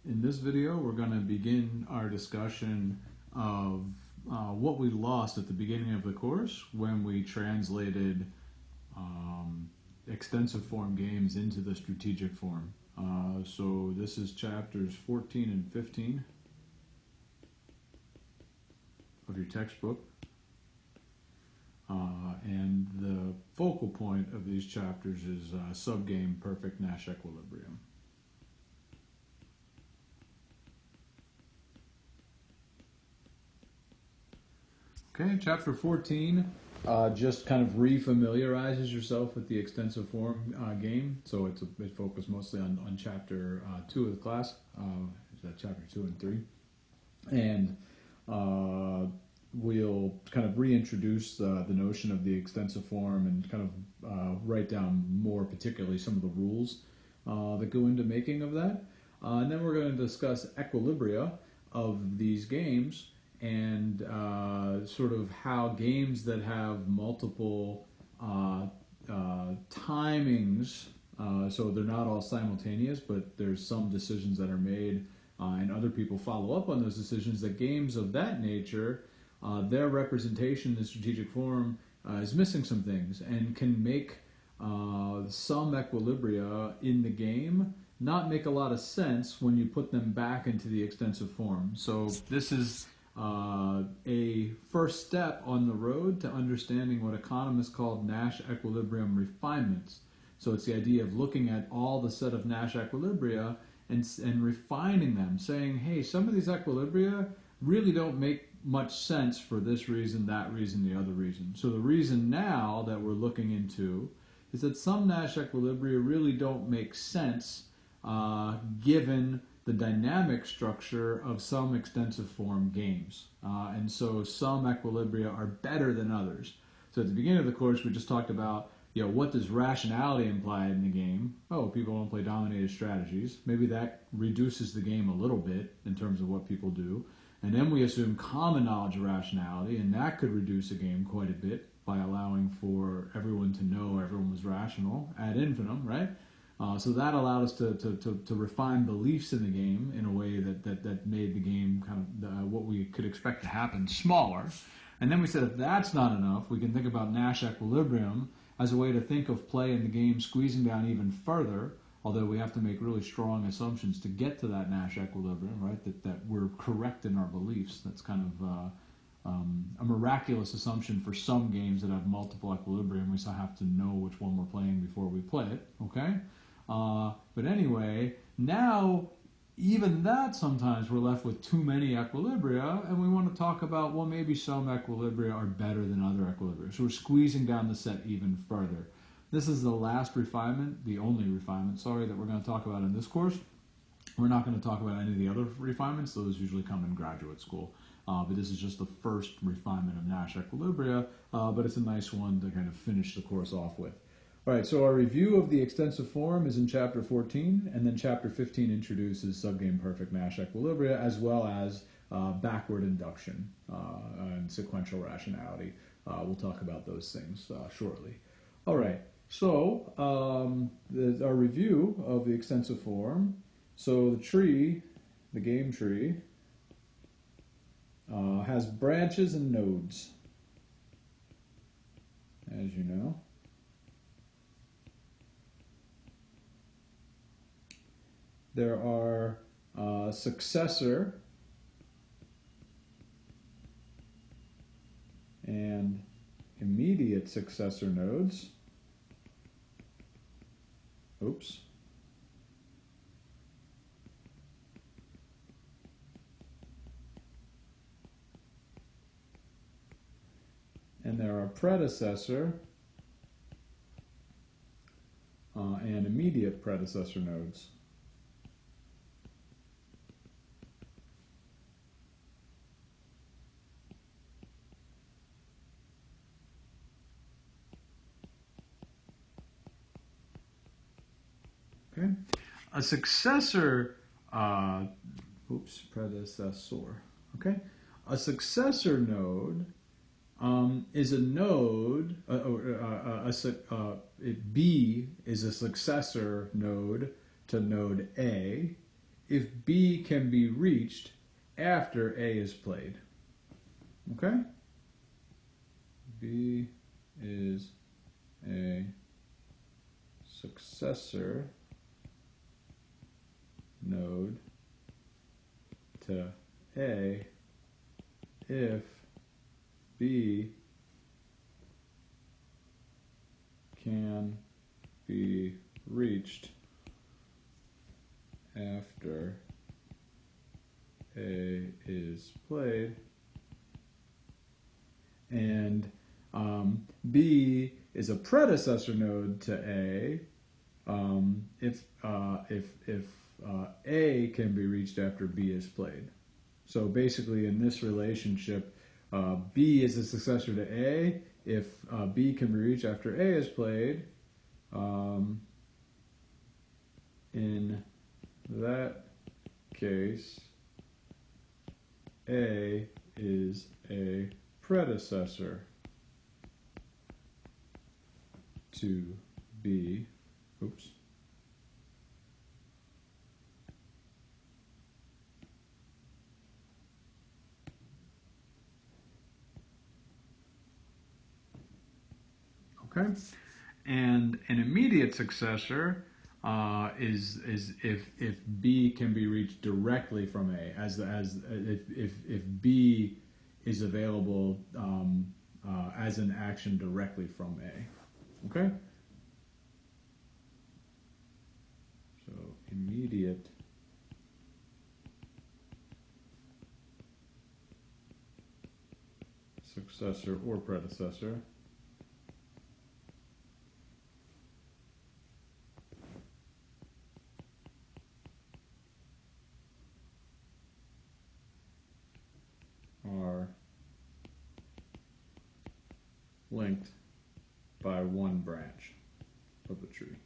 In this video, we're going to begin our discussion of what we lost at the beginning of the course when we translated extensive form games into the strategic form. So this is chapters 14 and 15 of your textbook. And the focal point of these chapters is subgame perfect Nash equilibrium. Okay, chapter 14 just kind of refamiliarizes yourself with the extensive form game. So it focused mostly on chapter 2 of the class, chapter 2 and 3. And we'll kind of reintroduce the notion of the extensive form and kind of write down more particularly some of the rules that go into making of that. And then we're going to discuss equilibria of these games and sort of how games that have multiple timings, so they're not all simultaneous, but there's some decisions that are made and other people follow up on those decisions, that games of that nature, their representation in the strategic form is missing some things and can make some equilibria in the game not make a lot of sense when you put them back into the extensive form. So this is a first step on the road to understanding what economists call Nash equilibrium refinements. So it's the idea of looking at all the set of Nash equilibria and refining them, saying, hey, some of these equilibria really don't make much sense for this reason, that reason, the other reason. So the reason now that we're looking into is that some Nash equilibria really don't make sense given the dynamic structure of some extensive form games. And so some equilibria are better than others. So at the beginning of the course, we just talked about, what does rationality imply in the game? Oh, people don't play dominated strategies. Maybe that reduces the game a little bit in terms of what people do. And then we assume common knowledge of rationality, and that could reduce a game quite a bit by allowing for everyone to know everyone was rational ad infinitum, right? So that allowed us to refine beliefs in the game in a way that made the game kind of what we could expect to happen smaller. And then we said if that's not enough, we can think about Nash equilibrium as a way to think of play in the game squeezing down even further, although we have to make really strong assumptions to get to that Nash equilibrium, right? That we're correct in our beliefs. That's kind of a miraculous assumption for some games that have multiple equilibrium. We still have to know which one we're playing before we play it, okay? But anyway, now even that sometimes we're left with too many equilibria, and we want to talk about, well, maybe some equilibria are better than other equilibria. So we're squeezing down the set even further. This is the last refinement, the only refinement, that we're going to talk about in this course. We're not going to talk about any of the other refinements. Those usually come in graduate school. But this is just the first refinement of Nash equilibria, but it's a nice one to kind of finish the course off with. All right, so our review of the extensive form is in chapter 14, and then chapter 15 introduces subgame perfect Nash equilibria, as well as backward induction and sequential rationality. We'll talk about those things shortly. All right, so our review of the extensive form. So the tree, the game tree, has branches and nodes, as you know. There are successor and immediate successor nodes. Oops. And there are predecessor and immediate predecessor nodes. Okay. A successor, predecessor. Okay. A successor node is a node, B is a successor node to node A, if B can be reached after A is played. Okay? B is a successor node to A if B can be reached after A is played, and B is a predecessor node to A if A can be reached after B is played. So basically, in this relationship, B is a successor to A if B can be reached after A is played. In that case, A is a predecessor to B. Oops. Okay, and an immediate successor is if B can be reached directly from A, if B is available as an action directly from A. Okay, so immediate successor or predecessor are linked by one branch of the tree.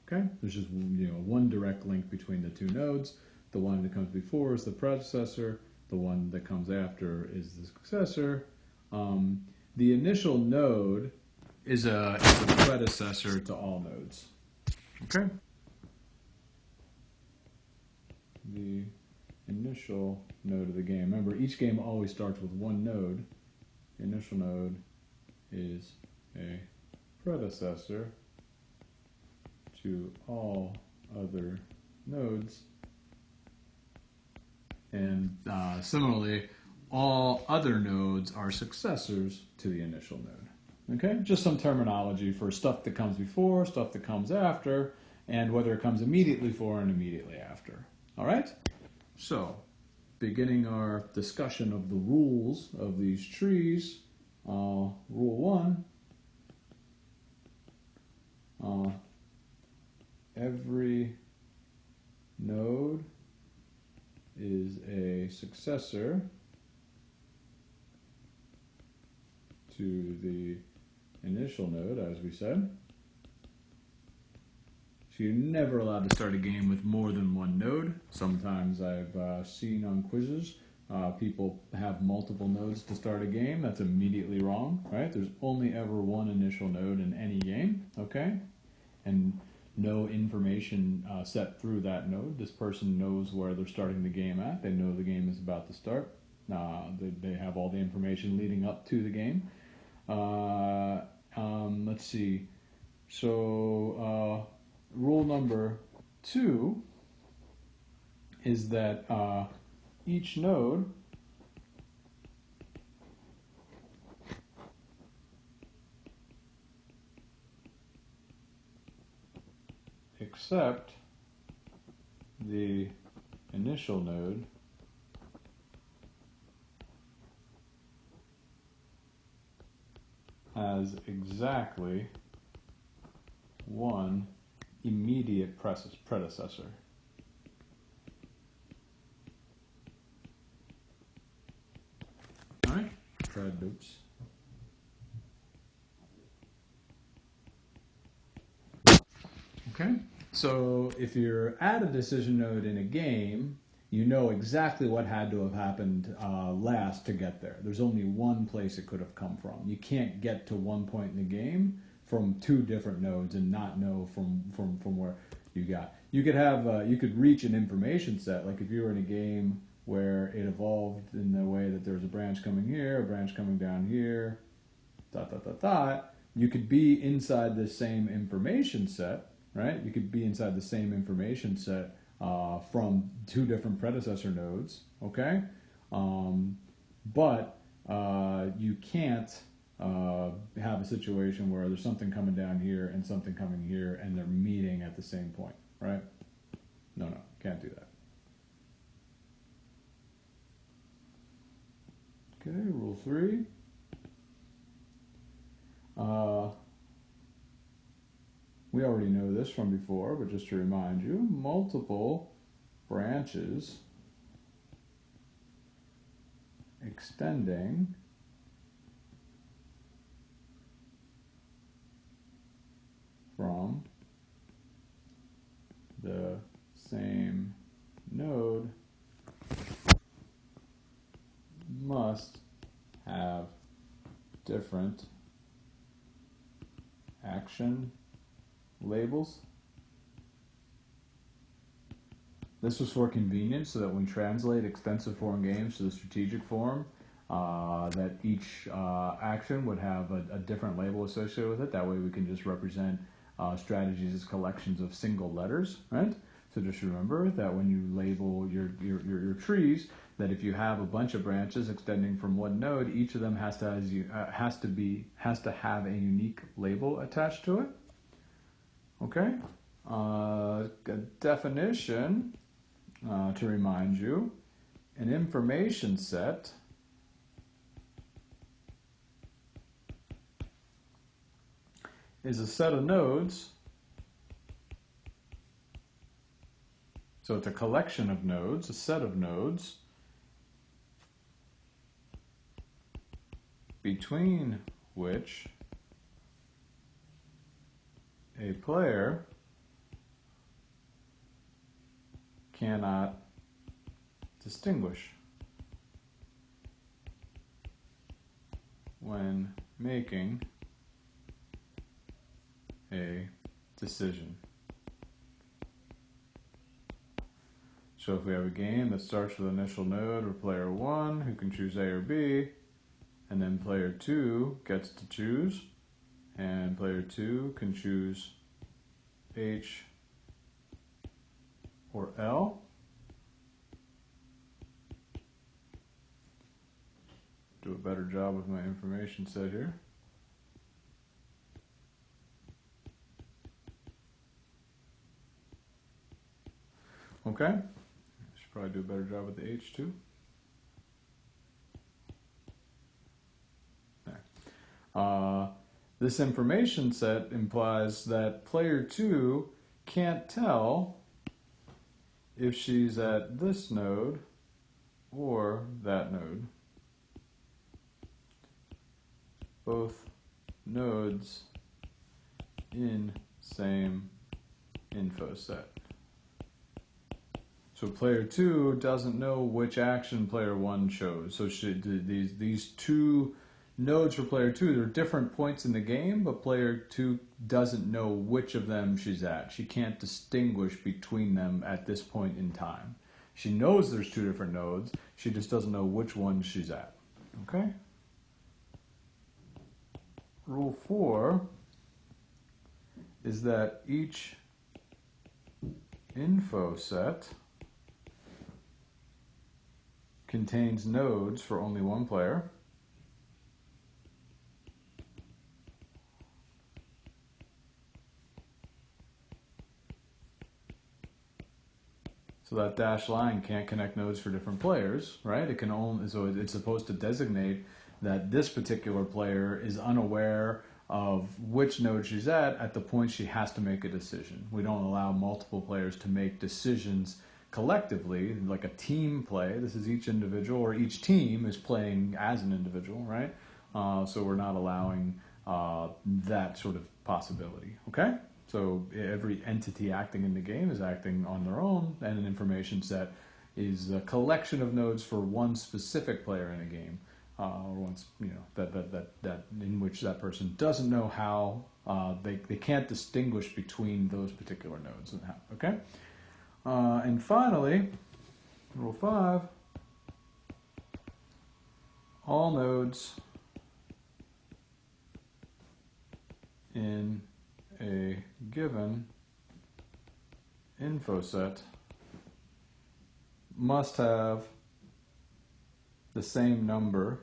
Okay, there's just one direct link between the two nodes. The one that comes before is the predecessor. The one that comes after is the successor. The initial node is a predecessor to all nodes. Okay. The initial node of the game. Remember, each game always starts with one node. The initial node is a predecessor to all other nodes, and similarly, all other nodes are successors to the initial node. Okay, just some terminology for stuff that comes before, stuff that comes after, and whether it comes immediately before and immediately after. All right, so beginning our discussion of the rules of these trees, rule 1, every node is a successor to the initial node, as we said. So you're never allowed to start a game with more than one node. Sometimes I've seen on quizzes people have multiple nodes to start a game. That's immediately wrong, right? There's only ever one initial node in any game, okay? And no information set through that node. This person knows where they're starting the game at. They know the game is about to start. They have all the information leading up to the game. Let's see. So rule number 2 is that each node except the initial node has exactly one immediate predecessor. All right, oops. Okay, so if you're at a decision node in a game, you know exactly what had to have happened last to get there. There's only one place it could have come from. You can't get to one point in the game from two different nodes and not know from where. You could have you could reach an information set, like if you were in a game where it evolved in the way that there's a branch coming here, a branch coming down here, dot dot dot dot. You could be inside the same information set, right? You could be inside the same information set from two different predecessor nodes, okay? But you can't have a situation where there's something coming down here and something coming here and they're meeting at the same point, right? No, can't do that. Okay, rule 3. We already know this from before, but just to remind you, multiple branches extending from the same node must have different action labels. This was for convenience, so that when we translate extensive foreign games to the strategic form, that each action would have a different label associated with it. That way we can just represent strategies as collections of single letters, right? So just remember that when you label your trees, that if you have a bunch of branches extending from one node, each of them has to have a unique label attached to it. Okay, a definition to remind you: an information set is a set of nodes. So it's a collection of nodes, a set of nodes, between which a player cannot distinguish when making a decision. So if we have a game that starts with an initial node of player 1 who can choose A or B, and then player 2 gets to choose, and player 2 can choose H or L. Do a better job with my information set here. Okay, I should probably do a better job with the H too. This information set implies that player 2 can't tell if she's at this node or that node. Both nodes in same info set. So player 2 doesn't know which action player 1 chose. So these two nodes for player 2, there are different points in the game, but player 2 doesn't know which of them she's at. She can't distinguish between them at this point in time. She knows there's two different nodes, she just doesn't know which one she's at. Okay? Rule 4 is that each info set contains nodes for only one player. So that dashed line can't connect nodes for different players, right? It can only, so it's supposed to designate that this particular player is unaware of which node she's at the point she has to make a decision. We don't allow multiple players to make decisions collectively, like a team play. This is each individual, or each team is playing as an individual, right? So we're not allowing that sort of possibility, okay? So every entity acting in the game is acting on their own, and an information set is a collection of nodes for one specific player in a game, or once that in which that person doesn't know how they can't distinguish between those particular nodes. Okay? And finally, rule 5, all nodes in a given info set must have the same number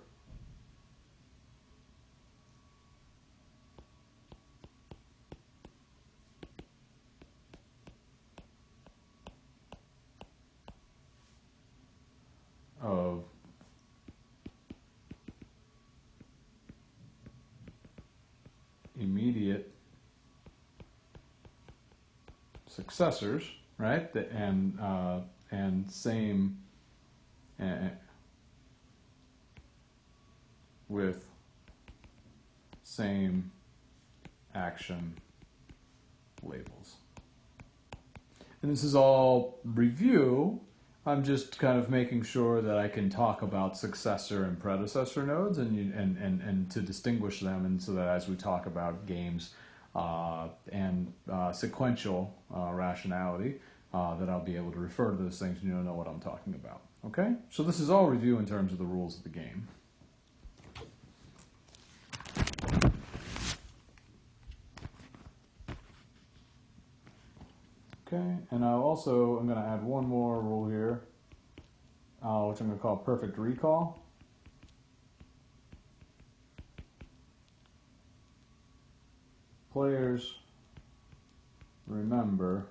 of immediate successors, right? And same with same action labels. And this is all review. I'm just kind of making sure that I can talk about successor and predecessor nodes and to distinguish them, and so that as we talk about games and sequential rationality, that I'll be able to refer to those things and you'll know what I'm talking about. Okay? So this is all review in terms of the rules of the game. Okay, and I'm going to add one more rule here, which I'm going to call perfect recall. Players remember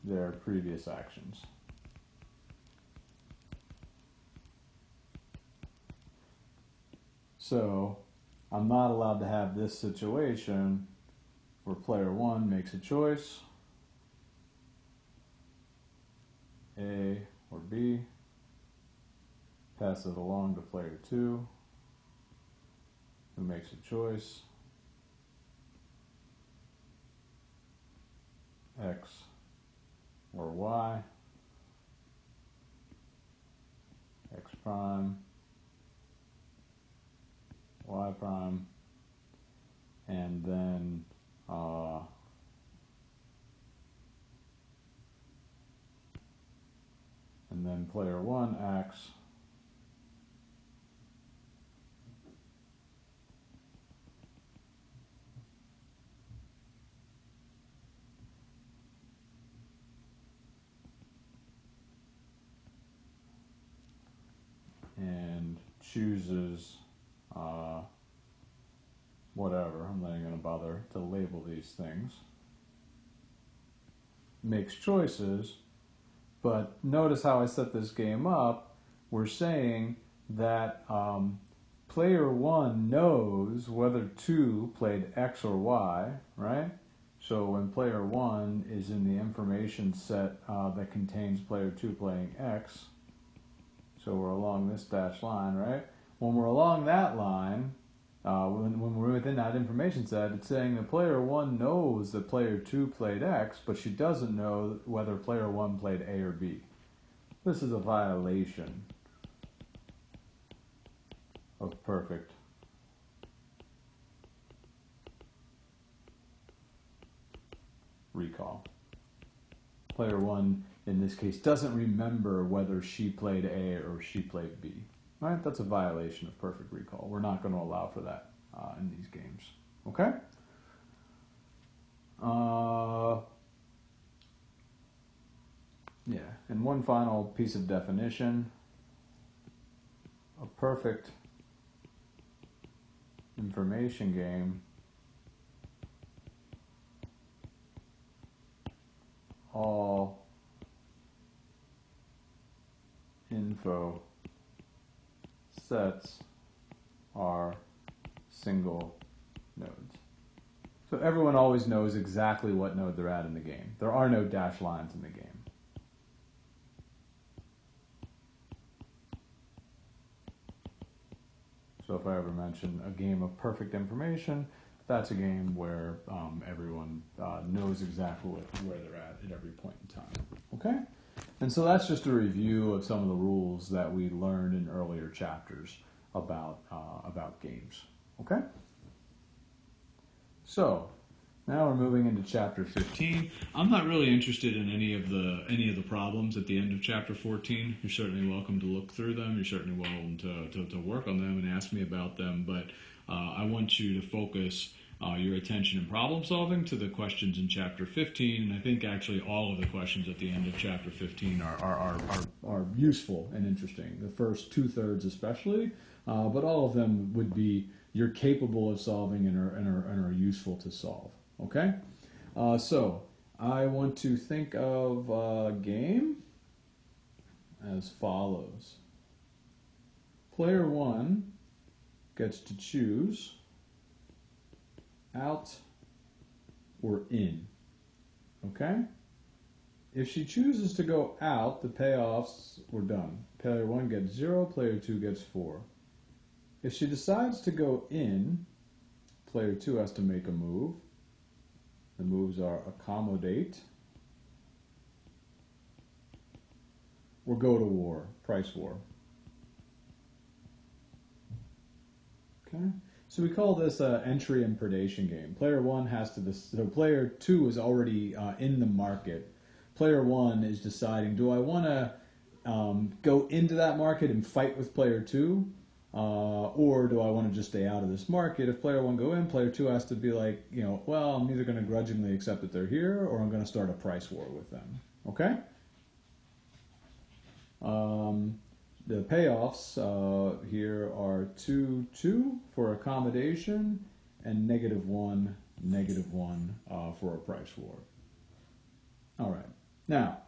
their previous actions. So I'm not allowed to have this situation where player 1 makes a choice, A or B, pass it along to player 2, who makes a choice, X or Y, X prime, Y prime, and then player 1 acts and chooses whatever. I'm not even going to bother to label these things. Makes choices, but notice how I set this game up. We're saying that player 1 knows whether 2 played X or Y, right? So when player 1 is in the information set that contains player 2 playing X, so we're along this dashed line, right? When we're along that line, when we're within that information set, it's saying that player 1 knows that player 2 played X, but she doesn't know whether player 1 played A or B. This is a violation of perfect recall. Player 1, in this case, doesn't remember whether she played A or she played B. Right? That's a violation of perfect recall. We're not going to allow for that in these games. Okay? Yeah, and one final piece of definition. A perfect information game, all info sets are single nodes. So everyone always knows exactly what node they're at in the game. There are no dashed lines in the game. So if I ever mention a game of perfect information, that's a game where everyone knows exactly where they're at every point in time. Okay? And so that's just a review of some of the rules that we learned in earlier chapters. about games. Okay? So, now we're moving into chapter 15. I'm not really interested in any of the problems at the end of chapter 14. You're certainly welcome to look through them. You're certainly welcome to work on them and ask me about them. But I want you to focus your attention in problem solving to the questions in chapter 15. And I think actually all of the questions at the end of chapter 15 are useful and interesting. The first 2/3 especially, but all of them would be you're capable of solving and are useful to solve. Okay? So, I want to think of a game as follows. Player 1 gets to choose out or in. Okay? If she chooses to go out, the payoffs were done. Player 1 gets 0, player 2 gets 4. If she decides to go in, player 2 has to make a move. The moves are accommodate or go to war, price war. Okay? So we call this an entry and predation game. Player 1 has to, so player 2 is already in the market. Player 1 is deciding, do I want to go into that market and fight with player 2? Or do I want to just stay out of this market? If player 1 go in, player 2 has to be like, well, I'm either going to grudgingly accept that they're here or I'm going to start a price war with them. Okay? The payoffs here are 2-2 for accommodation and -1 for a price war. All right. Now,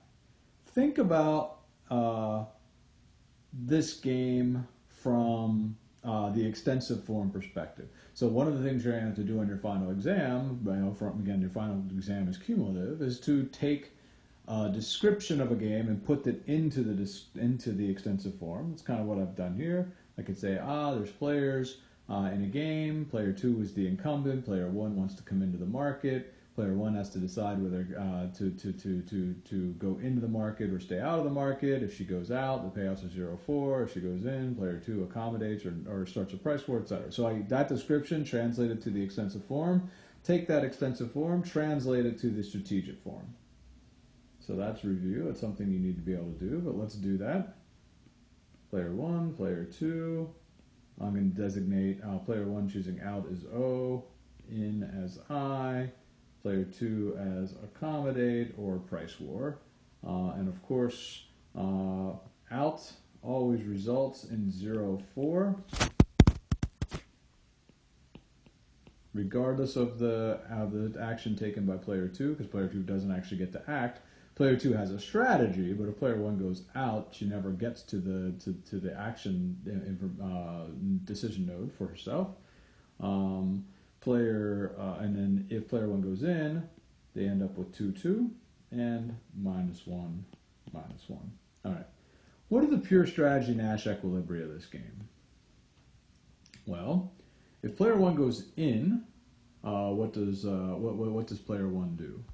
think about this game from the extensive form perspective. So one of the things you're going to have to do on your final exam, again, your final exam is cumulative, is to take a description of a game and put it into the extensive form. That's kind of what I've done here. I could say, there's players in a game. Player 2 is the incumbent. Player 1 wants to come into the market. Player 1 has to decide whether to go into the market or stay out of the market. If she goes out, the payoffs are 0-4. If she goes in, player 2 accommodates or starts a price war, etc. So that description translated to the extensive form. Take that extensive form, translate it to the strategic form. So that's review. It's something you need to be able to do, but let's do that. Player 1, player 2. I'm going to designate player 1 choosing out as O, in as I. Player 2 as accommodate or price war. And of course, out always results in 0-4, regardless of the action taken by player 2, because player 2 doesn't actually get to act. Player 2 has a strategy, but if player 1 goes out, she never gets to the action decision node for herself. And then if player 1 goes in, they end up with 2-2 and -1. All right. What are the pure strategy Nash equilibria of this game? Well, if player 1 goes in, what does player 1 do?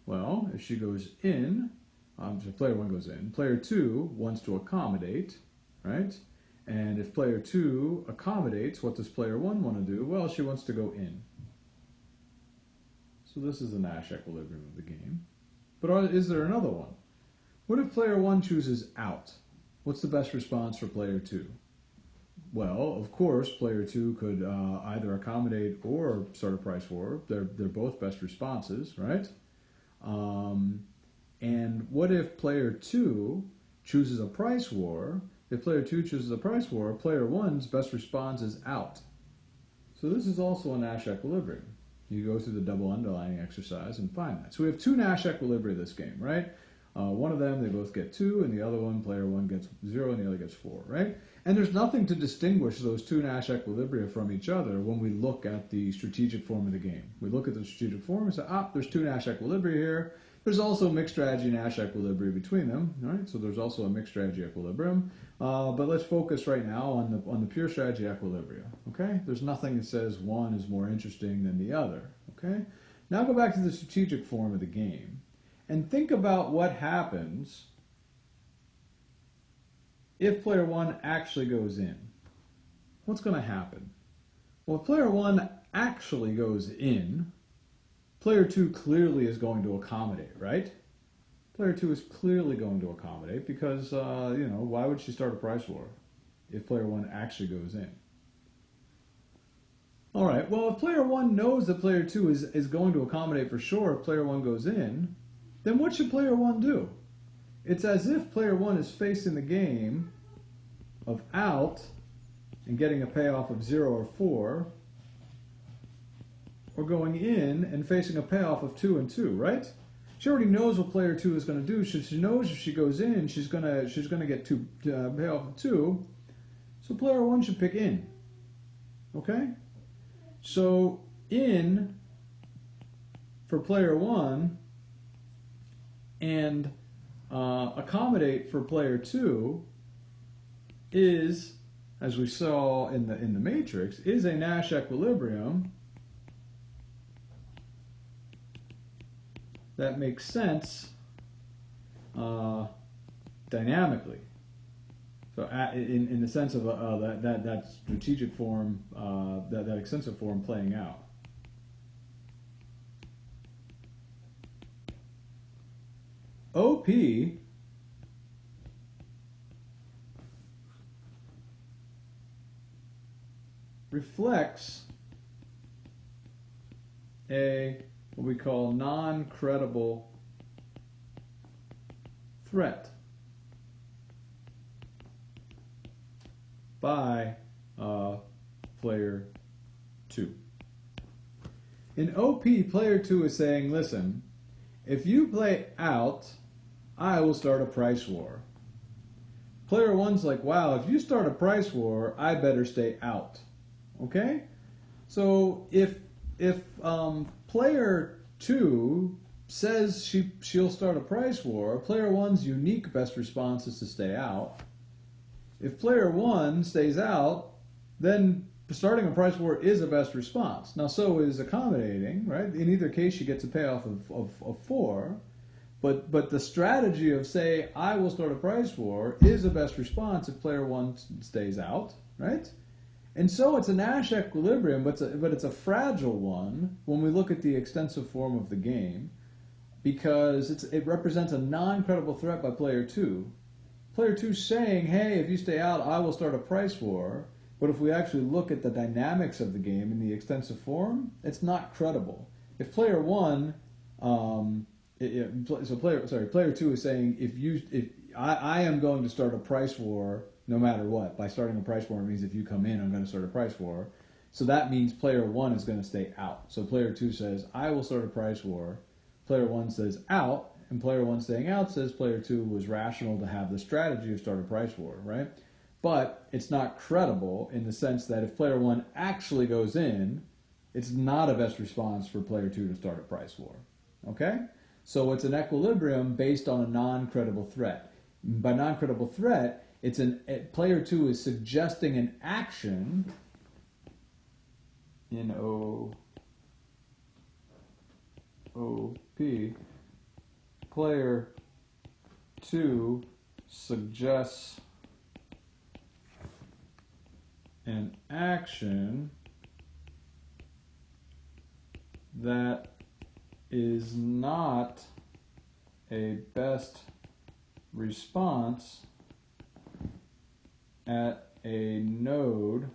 Well, if she goes in, so player 1 goes in, player 2 wants to accommodate, right? And if player 2 accommodates, what does player 1 want to do? Well, she wants to go in. So this is the Nash equilibrium of the game. But is there another one? What if player 1 chooses out? What's the best response for player 2? Well, of course, player 2 could either accommodate or start a price war. They're both best responses, right? And what if player 2 chooses a price war? If player 2 chooses a price war, player 1's best response is out. So this is also a Nash equilibrium. You go through the double underlining exercise and find that. So we have two Nash equilibria this game, right? One of them, they both get 2, and the other one, player 1 gets 0, and the other gets 4, right? And there's nothing to distinguish those two Nash equilibria from each other when we look at the strategic form of the game. We look at the strategic form and say, there's two Nash equilibria here. There's also mixed strategy Nash equilibria between them, right? So there's also a mixed strategy equilibrium. But let's focus right now on the pure strategy equilibria, okay? There's nothing that says one is more interesting than the other, okay? Now go back to the strategic form of the game and think about what happens if player 1 actually goes in. what's going to happen? Well, if player 1 actually goes in, player 2 clearly is going to accommodate, right? Player 2 is clearly going to accommodate because, why would she start a price war if player 1 actually goes in? All right, well, if player 1 knows that player 2 is going to accommodate for sure if player 1 goes in, then what should player 1 do? It's as if player 1 is facing the game of out and getting a payoff of 0 or 4, or going in and facing a payoff of 2 and 2, right? She already knows what player 2 is going to do. She knows if she goes in, she's going to get payoff of 2. So player 1 should pick in. Okay? So in for player 1 and accommodate for player 2 is, as we saw in the matrix, is a Nash equilibrium that makes sense dynamically. So in the sense of that strategic form, that extensive form playing out. OP reflects what we call non-credible threat by player 2. In OP, player 2 is saying, listen, if you play out, I will start a price war. Player 1's like, wow, if you start a price war, I better stay out. Okay? So if player 2 says she'll start a price war, player 1's unique best response is to stay out. If player 1 stays out, then starting a price war is a best response. Now, so is accommodating, right? In either case, she gets a payoff of 4. But the strategy of, say, I will start a price war is a best response if player 1 stays out, right? And so it's a Nash equilibrium, but it's a fragile one when we look at the extensive form of the game, because it represents a non-credible threat by player 2. Player 2 saying, hey, if you stay out, I will start a price war. But if we actually look at the dynamics of the game in the extensive form, it's not credible. If player 1, player 2 is saying, I am going to start a price war no matter what. By starting a price war, it means if you come in, I'm going to start a price war. So that means player 1 is going to stay out. So player 2 says, I will start a price war. Player 1 says out, and player 1 staying out says player 2 was rational to have the strategy of start a price war, right? But it's not credible in the sense that if player 1 actually goes in, it's not a best response for player 2 to start a price war. Okay? So it's an equilibrium based on a non-credible threat. By non-credible threat, player 2 is suggesting an action in OP. Player 2 suggests an action that is not a best response at a node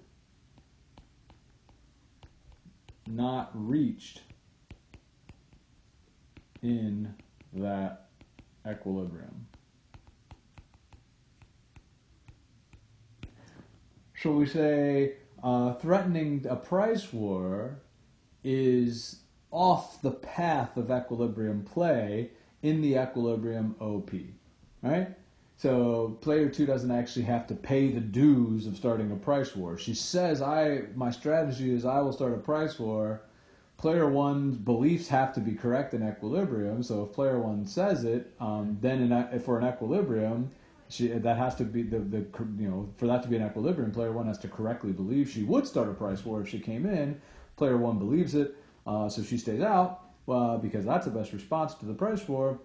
not reached in that equilibrium. So we say threatening a price war is off the path of equilibrium play in the equilibrium OP, right? So player 2 doesn't actually have to pay the dues of starting a price war. She says, my strategy is I will start a price war. Player 1's beliefs have to be correct in equilibrium. So if player 1 says it, then for an equilibrium, that has to be for that to be an equilibrium, player 1 has to correctly believe she would start a price war if she came in. Player 1 believes it, so she stays out because that's the best response to the price war.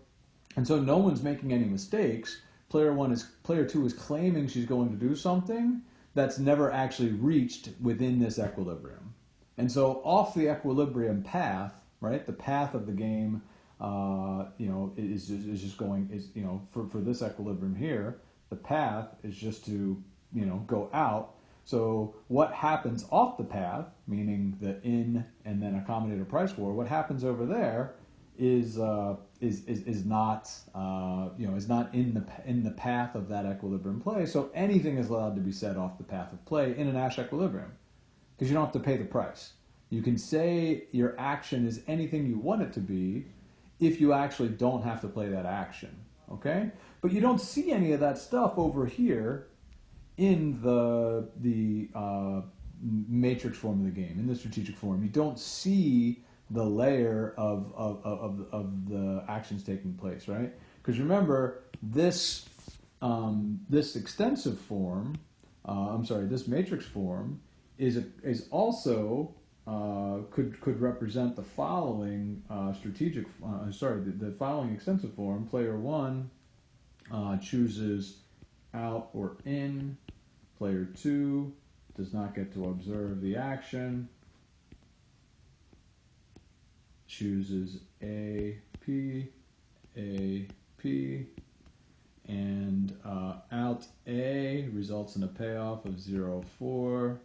And so no one's making any mistakes. Player 2 is claiming she's going to do something, that's never actually reached within this equilibrium. And so off the equilibrium path, right, the path of the game, is just going, for this equilibrium here, the path is just to, go out. So what happens off the path, meaning the in and then accommodator price floor, what happens over there is not is not in the path of that equilibrium play. So anything is allowed to be said off the path of play in a Nash equilibrium, because you don't have to pay the price. You can say your action is anything you want it to be if you actually don't have to play that action. Okay, but you don't see any of that stuff over here in the matrix form of the game, in the strategic form. You don't see the layer of the actions taking place, right? Because remember, this extensive form, this matrix form is also could represent the following the following extensive form. Player one chooses out or in. Player two does not get to observe the action. Chooses A, P, and out A results in a payoff of 0-4.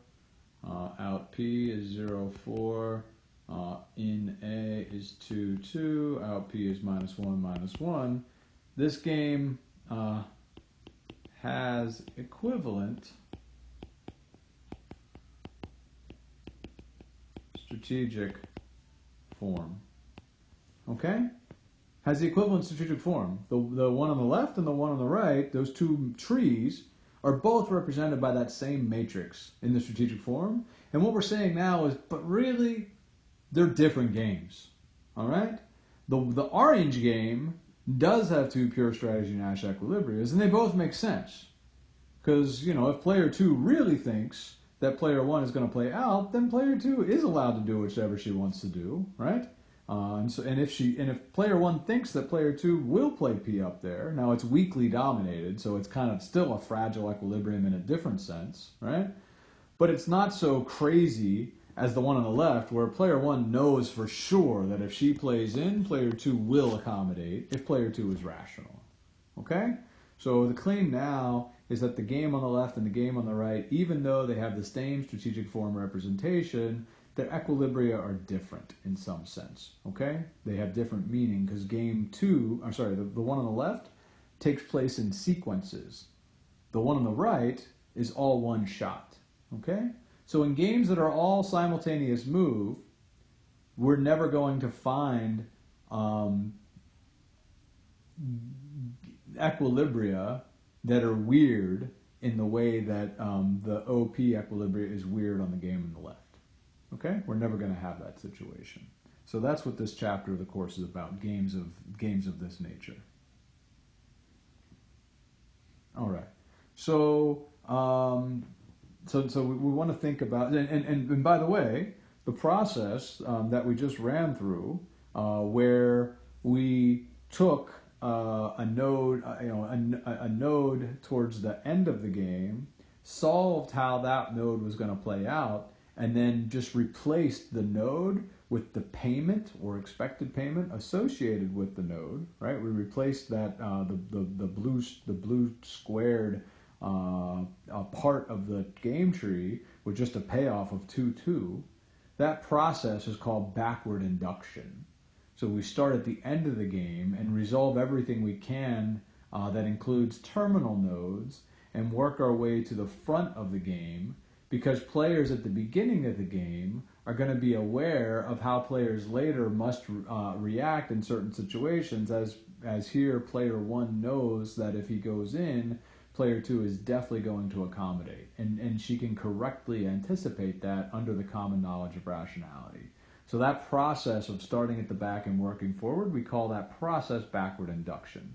Out P is 0-4. In A is 2-2. Out P is -1. This game has equivalent strategic form. Okay? Has the equivalent strategic form. The one on the left and the one on the right, those two trees, are both represented by that same matrix in the strategic form. And what we're saying now is, but really, they're different games. All right? The orange game does have two pure strategy Nash equilibriums, and they both make sense. Because, if player two really thinks that player one is going to play out, then player two is allowed to do whichever she wants to do, right? And if player one thinks that player two will play P up there, now it's weakly dominated, so it's kind of still a fragile equilibrium in a different sense, right? But it's not so crazy as the one on the left, where player one knows for sure that if she plays in, player two will accommodate if player two is rational. Okay? So the claim now is that the game on the left and the game on the right, even though they have the same strategic form representation, their equilibria are different in some sense. Okay? They have different meaning because the one on the left takes place in sequences. The one on the right is all one shot. Okay? So in games that are all simultaneous move, we're never going to find equilibria that are weird in the way that the OP equilibria is weird on the game on the left. Okay? We're never going to have that situation. So that's what this chapter of the course is about, games of this nature. All right. So we want to think about, and by the way, the process that we just ran through, where we took a node, a node towards the end of the game, solved how that node was going to play out, and then just replaced the node with the payment or expected payment associated with the node. Right? We replaced that the blue squared a part of the game tree with just a payoff of 2-2. That process is called backward induction. So we start at the end of the game and resolve everything we can that includes terminal nodes and work our way to the front of the game, because players at the beginning of the game are going to be aware of how players later must react in certain situations, as here player one knows that if he goes in, player two is definitely going to accommodate, and she can correctly anticipate that under the common knowledge of rationality. So that process of starting at the back and working forward, we call that process backward induction.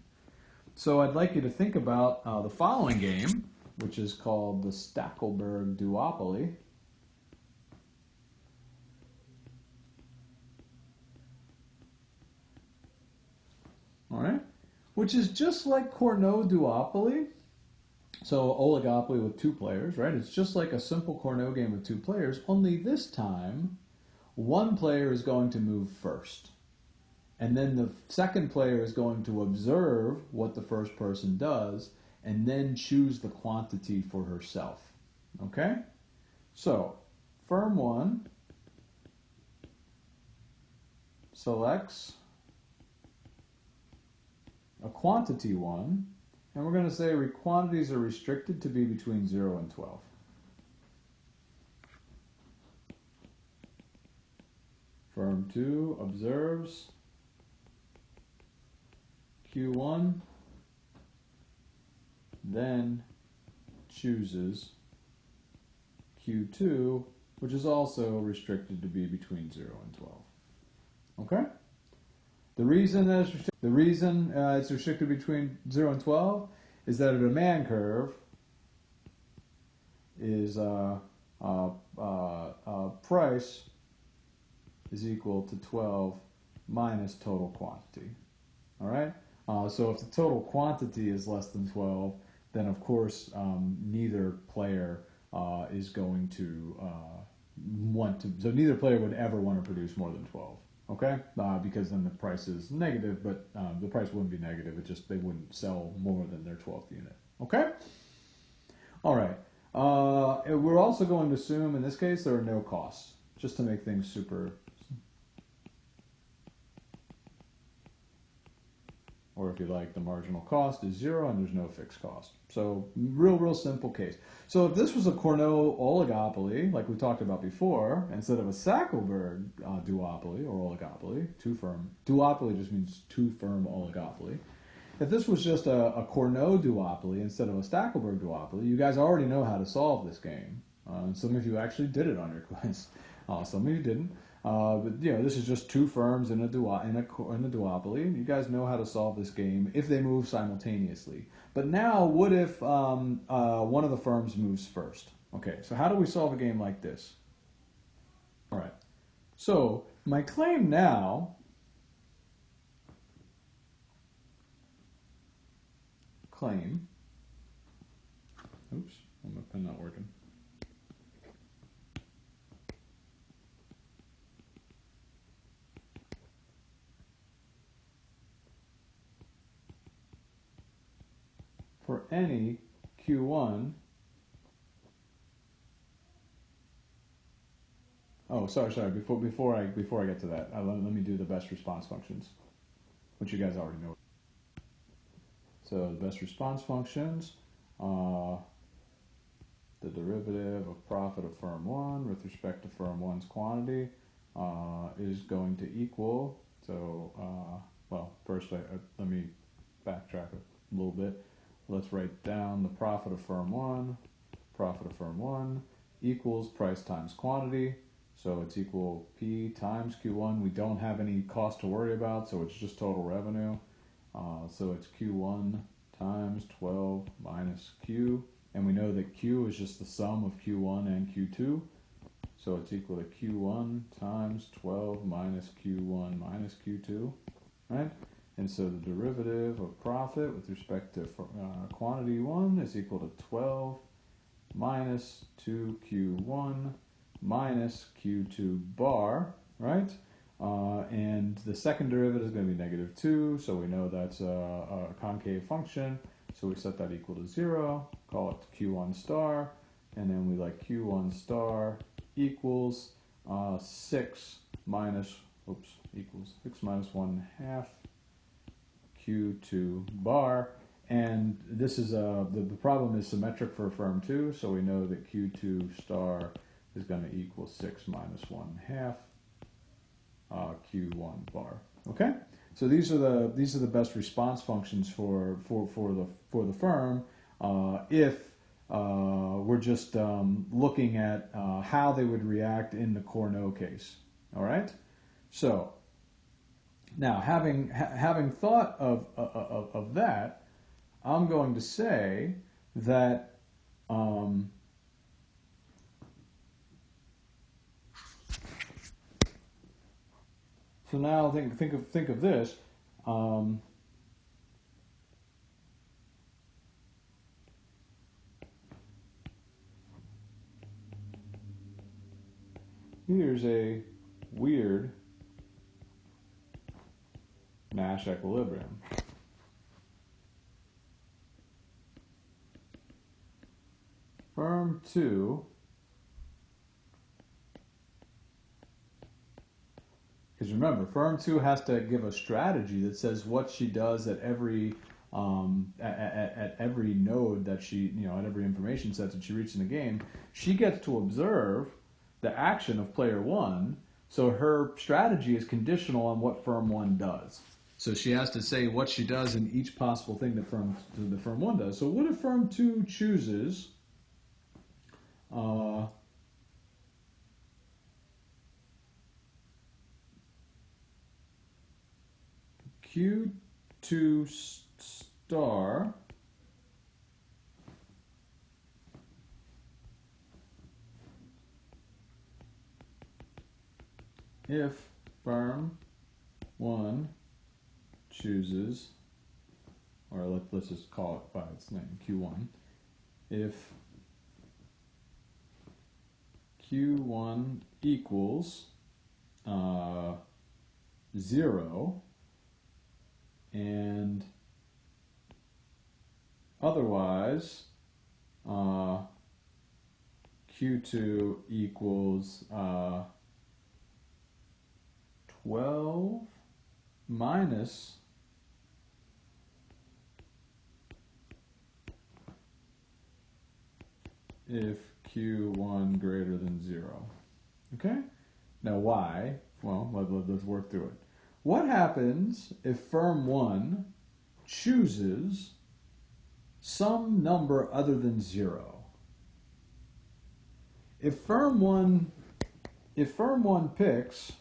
So I'd like you to think about the following game, which is called the Stackelberg duopoly. All right, which is just like Cournot duopoly, So oligopoly with two players, right? It's just like a simple Cournot game with two players, only this time one player is going to move first. And then the second player is going to observe what the first person does and then choose the quantity for herself. Okay? So, firm 1 selects a quantity 1, and we're going to say quantities are restricted to be between 0 and 12. Firm 2 observes Q1, then chooses Q2, which is also restricted to be between 0 and 12. Okay? The reason it's restricted between 0 and 12 is that a demand curve is price is equal to 12 minus total quantity. All right? So if the total quantity is less than 12, then of course neither player is going to want to. So neither player would ever want to produce more than 12. Okay? Because then the price is negative, but the price wouldn't be negative. It just they wouldn't sell more than their 12th unit. Okay? All right. We're also going to assume in this case there are no costs, just to make things super. Or if you like, the marginal cost is 0 and there's no fixed cost. So real simple case. So if this was a Cournot oligopoly, like we talked about before, instead of a Sackelberg duopoly or oligopoly, two-firm, duopoly just means two-firm oligopoly. If this was just a Cournot duopoly instead of a Stackelberg duopoly, you guys already know how to solve this game. Some of you actually did it on your quiz. Some of you didn't. But this is just two firms in a duopoly. You guys know how to solve this game if they move simultaneously. But now, what if one of the firms moves first? Okay, so how do we solve a game like this? All right. So my claim now. Oops, my pen not working. For any Q1. Oh, sorry. Before I get to that, let me do the best response functions, which you guys already know. So the best response functions, the derivative of profit of firm 1 with respect to firm 1's quantity is going to equal. So first let me backtrack a little bit. Let's write down the profit of firm 1 equals price times quantity. So it's equal P times Q1. We don't have any cost to worry about, so it's just total revenue. So it's Q1 times 12 minus Q. And we know that Q is just the sum of Q1 and Q2. So it's equal to Q1 times 12 minus Q1 minus Q2. Right? And so the derivative of profit with respect to quantity 1 is equal to 12 minus 2Q1 minus Q2 bar, right? And the second derivative is going to be negative 2, so we know that's a concave function. So we set that equal to 0, call it Q1 star, and then we like Q1 star equals 6 minus 1 half Q2 bar. And this is the problem is symmetric for firm 2, so we know that Q2 star is going to equal 6 minus 1 half Q1 bar. Okay, so these are the best response functions for the firm if we're just looking at how they would react in the Cournot case. All right, so now having thought of that, I'm going to say that. So now think of this. here's a weird Nash equilibrium. Firm 2, because remember, firm 2 has to give a strategy that says what she does at every at every node that she, at every information set that she reaches in the game. She gets to observe the action of player 1, so her strategy is conditional on what firm 1 does. So she has to say what she does in each possible thing that firm 1 does. So what if firm 2 chooses Q2 star if firm 1 chooses, or let's just call it by its name, Q1, if Q1 equals 0 and otherwise Q2 equals 12 minus if Q1 greater than 0. Okay? Now why? Well, let's work through it. What happens if firm 1 chooses some number other than 0? If firm 1 picks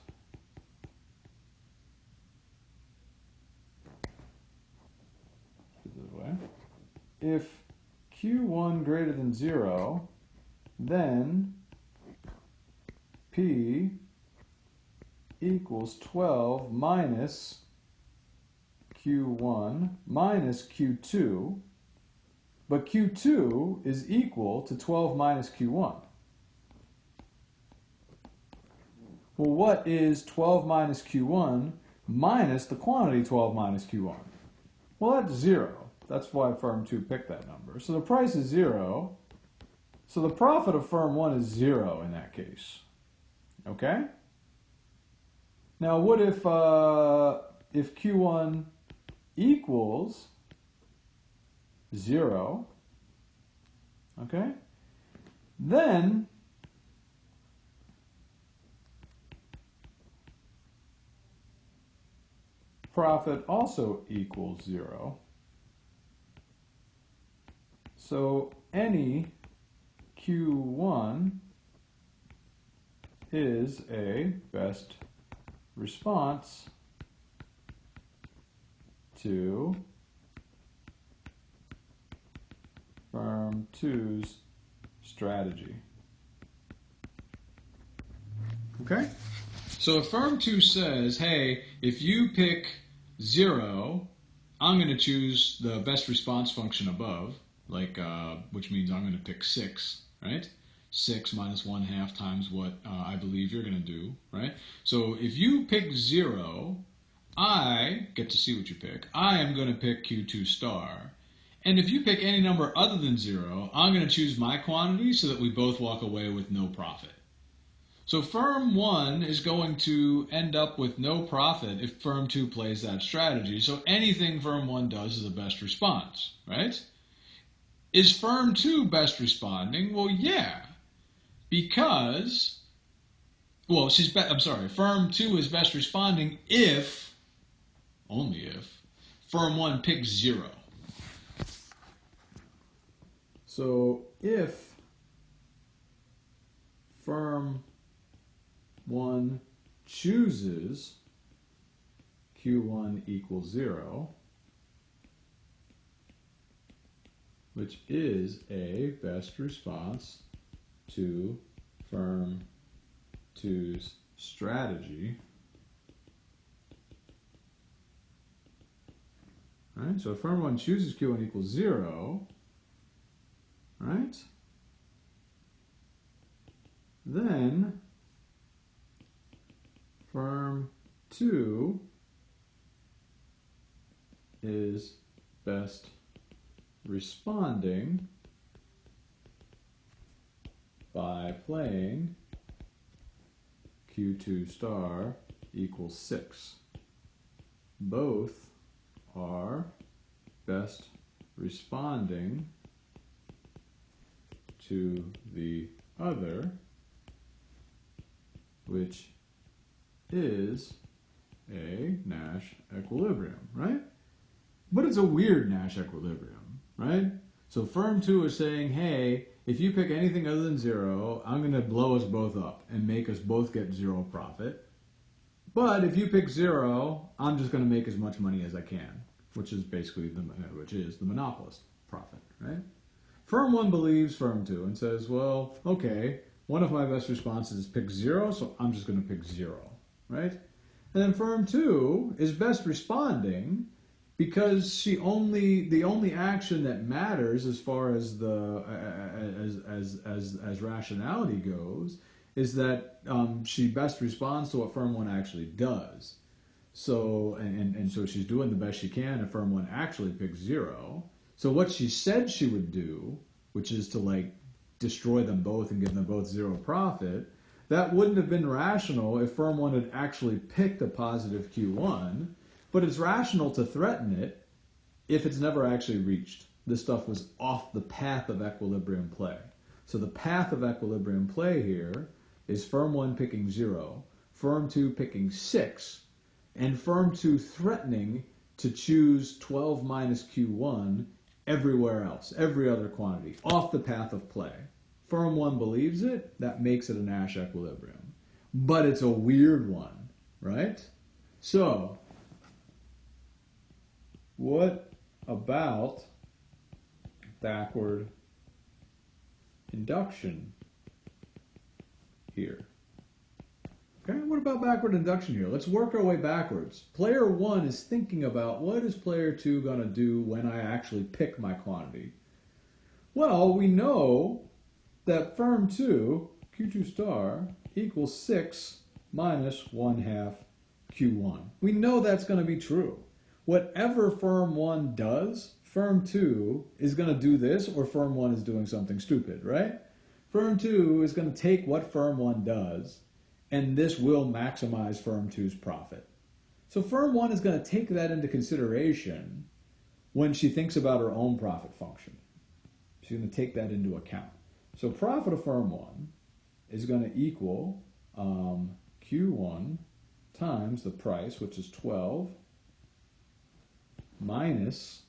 this way, if Q1 greater than 0, then P equals 12 minus Q1 minus Q2, but Q2 is equal to 12 minus Q1. Well, what is 12 minus Q1 minus the quantity 12 minus Q1? Well, that's 0. That's why firm 2 picked that number. So the price is 0. So the profit of firm 1 is 0 in that case. Okay? Now, what if Q1 equals 0? Okay? Then profit also equals 0. So any Q1 is a best response to firm 2's strategy. Okay? So if firm 2 says, hey, if you pick 0, I'm going to choose the best response function above, which means I'm going to pick 6, right? 6 minus 1/2 times what I believe you're going to do, right? So if you pick 0, I get to see what you pick. I am going to pick Q2 star. And if you pick any number other than 0, I'm going to choose my quantity so that we both walk away with no profit. So firm 1 is going to end up with no profit if firm 2 plays that strategy. So anything firm 1 does is a best response, right? Is firm 2 best responding? Well, yeah. Because, firm 2 is best responding if, only if, firm 1 picks 0. So if firm 1 chooses Q1 equals 0, which is a best response to firm 2's strategy. Right? So if firm 1 chooses Q1 equals 0, right? Then firm2 is best responding by playing Q2 star equals 6. Both are best responding to the other, which is a Nash equilibrium, right? But it's a weird Nash equilibrium, right? So firm2 is saying, hey, if you pick anything other than 0, I'm going to blow us both up and make us both get 0 profit. But if you pick 0, I'm just going to make as much money as I can, which is basically the monopolist profit, right? Firm1 believes firm2 and says, well, okay, one of my best responses is pick 0, so I'm just going to pick 0, right? And then firm2 is best responding because the only action that matters as far as the as rationality goes is that she best responds to what firm1 actually does. So and so she's doing the best she can if firm1 actually picks 0. So what she said she would do, which is to like destroy them both and give them both 0 profit, that wouldn't have been rational if firm1 had actually picked a positive Q1. But it's rational to threaten it if it's never actually reached. This stuff was off the path of equilibrium play. So the path of equilibrium play here is firm1 picking 0, firm2 picking 6, and firm2 threatening to choose 12 minus Q1 everywhere else, every other quantity, off the path of play. Firm1 believes it, that makes it a Nash equilibrium. But it's a weird one, right? So, what about backward induction here? Okay, what about backward induction here? Let's work our way backwards. Player 1 is thinking about what is player 2 going to do when I actually pick my quantity. Well, we know that firm2, Q2 star, equals 6 minus 1/2 Q1. We know that's going to be true. Whatever firm1 does, firm2 is going to do this, or firm1 is doing something stupid, right? Firm2 is going to take what firm1 does, and this will maximize firm2's profit. So firm1 is going to take that into consideration when she thinks about her own profit function. She's going to take that into account. So profit of firm1 is going to equal Q1 times the price, which is 12, minus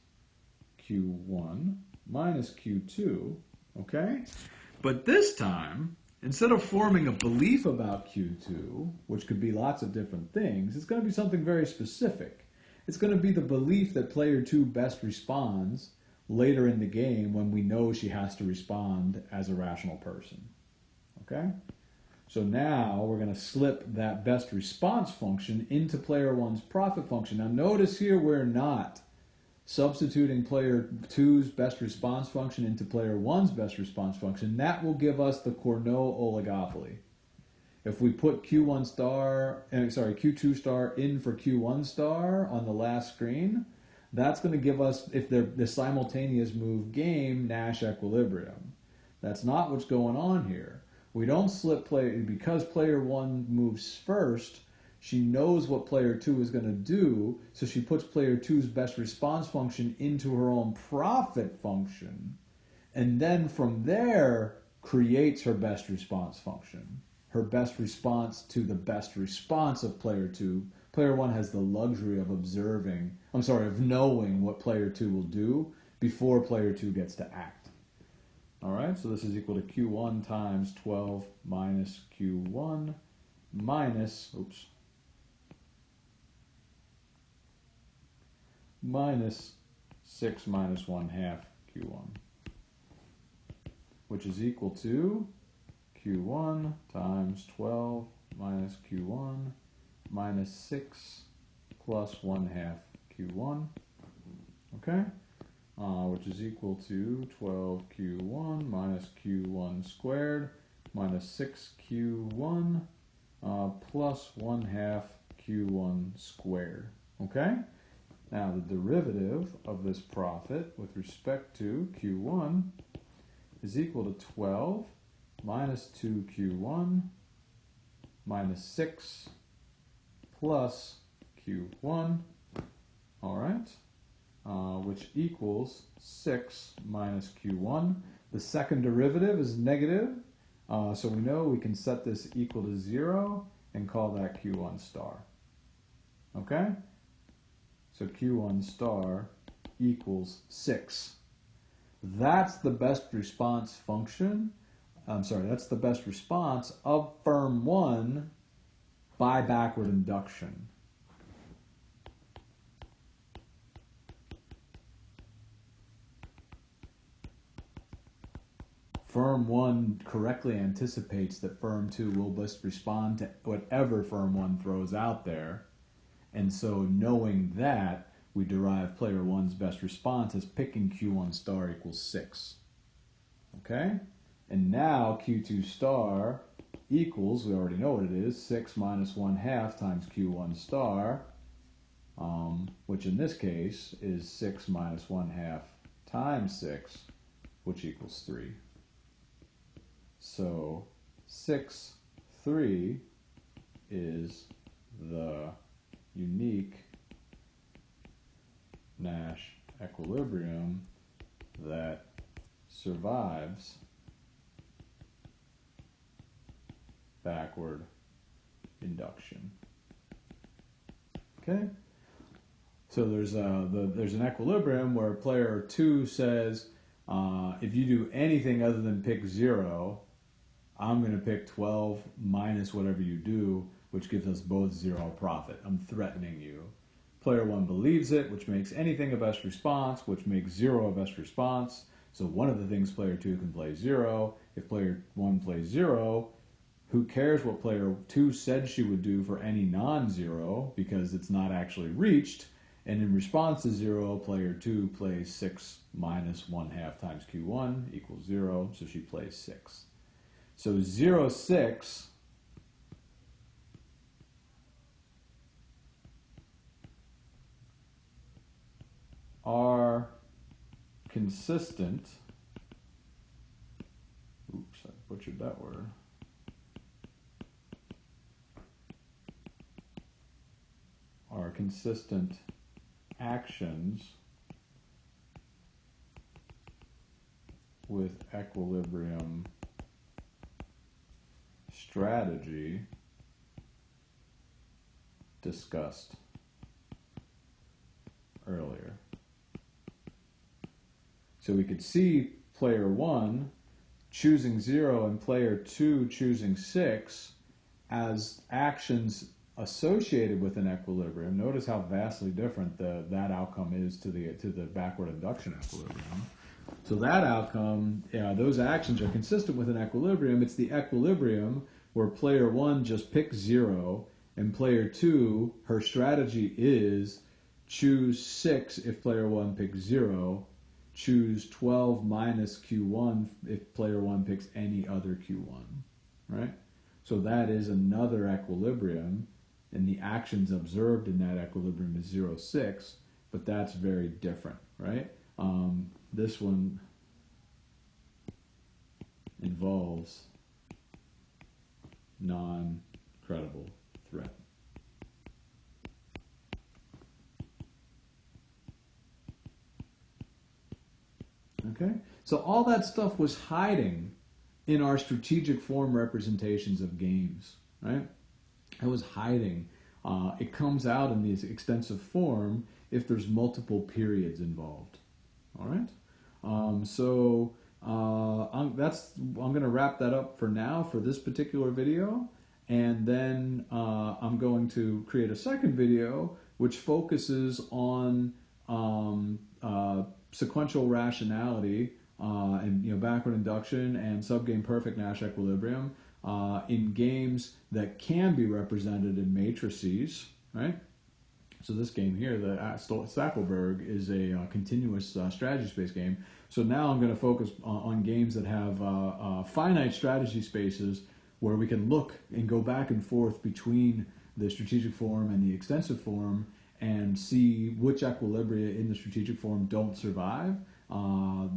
Q1 minus Q2, okay? But this time, instead of forming a belief about Q2, which could be lots of different things, it's going to be something very specific. It's going to be the belief that player 2 best responds later in the game when we know she has to respond as a rational person, okay? So now we're going to slip that best response function into player 1's profit function. Now notice here we're not substituting player 2's best response function into player 1's best response function. That will give us the Cournot oligopoly. If we put Q2 star in for Q1 star on the last screen, that's going to give us, if they're the simultaneous move game, Nash equilibrium. That's not what's going on here. We don't slip player, because player 1 moves first, she knows what player 2 is going to do, so she puts player 2's best response function into her own profit function, and then from there creates her best response function. Her best response to the best response of player 2. Player 1 has the luxury of of knowing what player 2 will do before player 2 gets to act. Alright, so this is equal to Q1 times 12 minus Q1 minus 6 minus 1/2 Q1, which is equal to Q1 times 12 minus Q1 minus 6 plus 1/2 Q1, okay? Which is equal to 12Q1 minus Q1 squared minus 6Q1 plus 1/2 Q1 squared. Okay? Now the derivative of this profit with respect to Q1 is equal to 12 minus 2Q1 minus 6 plus Q1, all right, which equals 6 minus Q1. The second derivative is negative, so we know we can set this equal to 0 and call that Q1 star. Okay? So Q1 star equals 6. That's the best response function. That's the best response of firm 1 by backward induction. Firm 1 correctly anticipates that firm 2 will best respond to whatever firm 1 throws out there. And so knowing that, we derive player 1's best response as picking Q1 star equals 6. Okay? And now Q2 star equals, we already know what it is, 6 minus 1/2 times Q1 star, which in this case is 6 minus 1/2 times 6, which equals 3. So 6, 3 is the unique Nash equilibrium that survives backward induction. Okay? So there's an equilibrium where player 2 says, if you do anything other than pick 0, I'm going to pick 12 minus whatever you do, which gives us both 0 profit. I'm threatening you. Player 1 believes it, which makes anything a best response, which makes 0 a best response. So one of the things player 2 can play 0. If player 1 plays 0, who cares what player 2 said she would do for any non-0, because it's not actually reached. And in response to 0, player 2 plays 6 minus 1/2 times Q1 equals 0, so she plays 6. So 0, 6 are consistent. Oops, I butchered that word. Are consistent actions with equilibrium strategy discussed earlier. So we could see player 1 choosing 0 and player 2 choosing 6 as actions associated with an equilibrium. Notice how vastly different that outcome is to the backward induction equilibrium. So that outcome, those actions are consistent with an equilibrium. It's the equilibrium where player 1 just picks 0, and player 2, her strategy is choose 6 if player 1 picks 0, choose 12 minus Q1 if player 1 picks any other Q1, right? So that is another equilibrium, and the actions observed in that equilibrium is 0, 6, but that's very different, right? This one involves non-credible threat. Okay? So all that stuff was hiding in our strategic form representations of games, right? It was hiding. It comes out in this extensive form if there's multiple periods involved. All right? I'm going to wrap that up for now for this particular video, and then I'm going to create a second video which focuses on sequential rationality and backward induction and subgame perfect Nash equilibrium in games that can be represented in matrices, right? So this game here, the Stackelberg, is a continuous strategy space game. So now I'm going to focus on games that have finite strategy spaces where we can look and go back and forth between the strategic form and the extensive form and see which equilibria in the strategic form don't survive,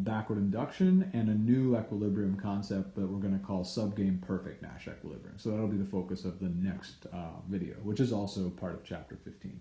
backward induction, and a new equilibrium concept that we're going to call subgame perfect Nash equilibrium. So that'll be the focus of the next video, which is also part of chapter 15.